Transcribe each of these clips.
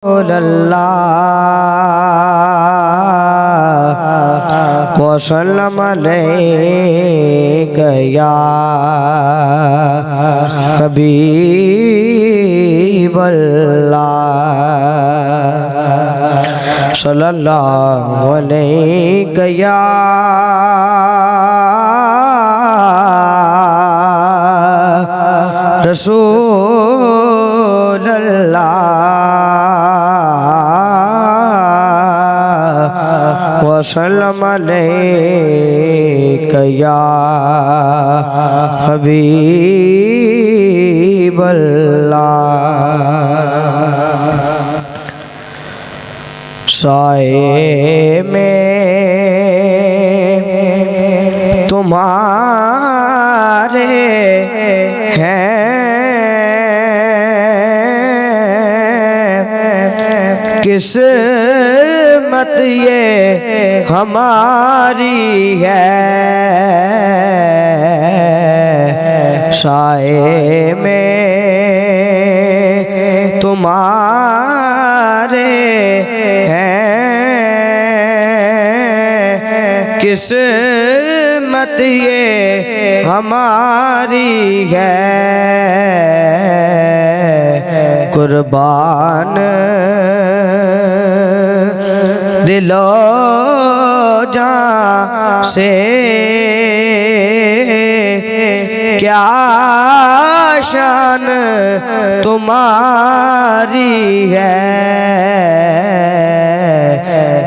अल्लाह वसल्लम अलैका या हबीबल्लाह सल्लल्लाहु अलैका या रसूलल्लाह वसल्लम अलैका या हबीबल्लाह। साए में तुम्हारे हैं किस्मत ये हमारी है। साए में तुम्हारे हैं किस्मत ये हमारी है। कुर्बान दिलो जान से क्या शान तुम्हारी है।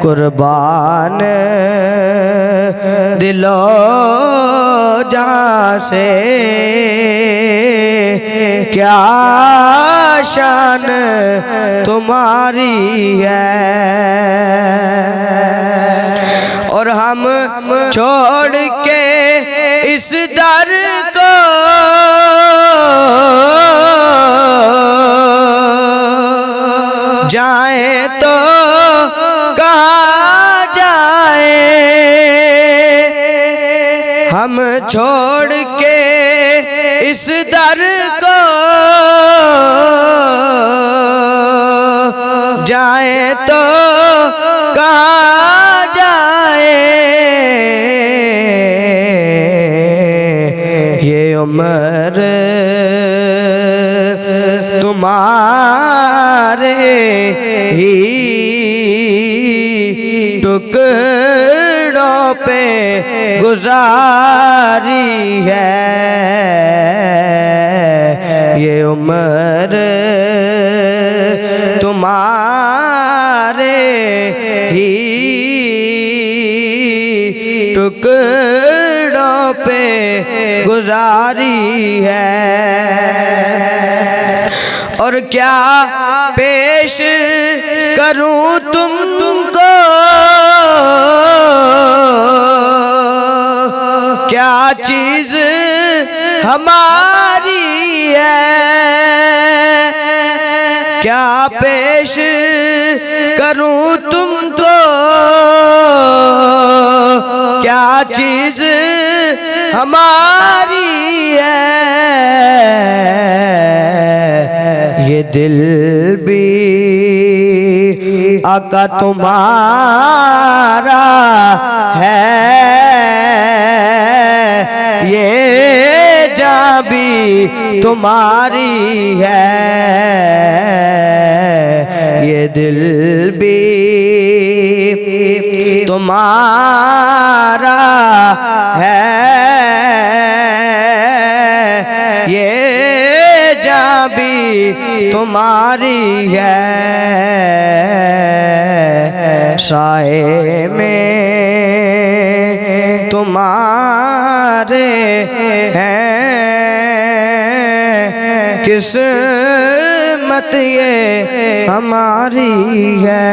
कुर्बान दिलो जान से क्या शान तुम्हारी है। और हम छोड़ के इस दर को जाए तो कहाँ जाए। हम छोड़ के इस दर को जाए तो कहाँ जाए। ये उम्र तुम्हारे ही टुकड़ों पे गुजारी है। ये उम्र तुम्हारे ही टुकड़ों पे गुजारी है। और क्या पेश करूं तुमको क्या चीज हमारी है। क्या पेश करूं तुमको क्या चीज हमारी है। ये दिल भी आका तुम्हारा है। ये जान भी तुम्हारी है। ये दिल भी तुम्हारा है। ये जान भी तुम्हारी है। साए में तुम्हारे हैं किस्मत ये हमारी है।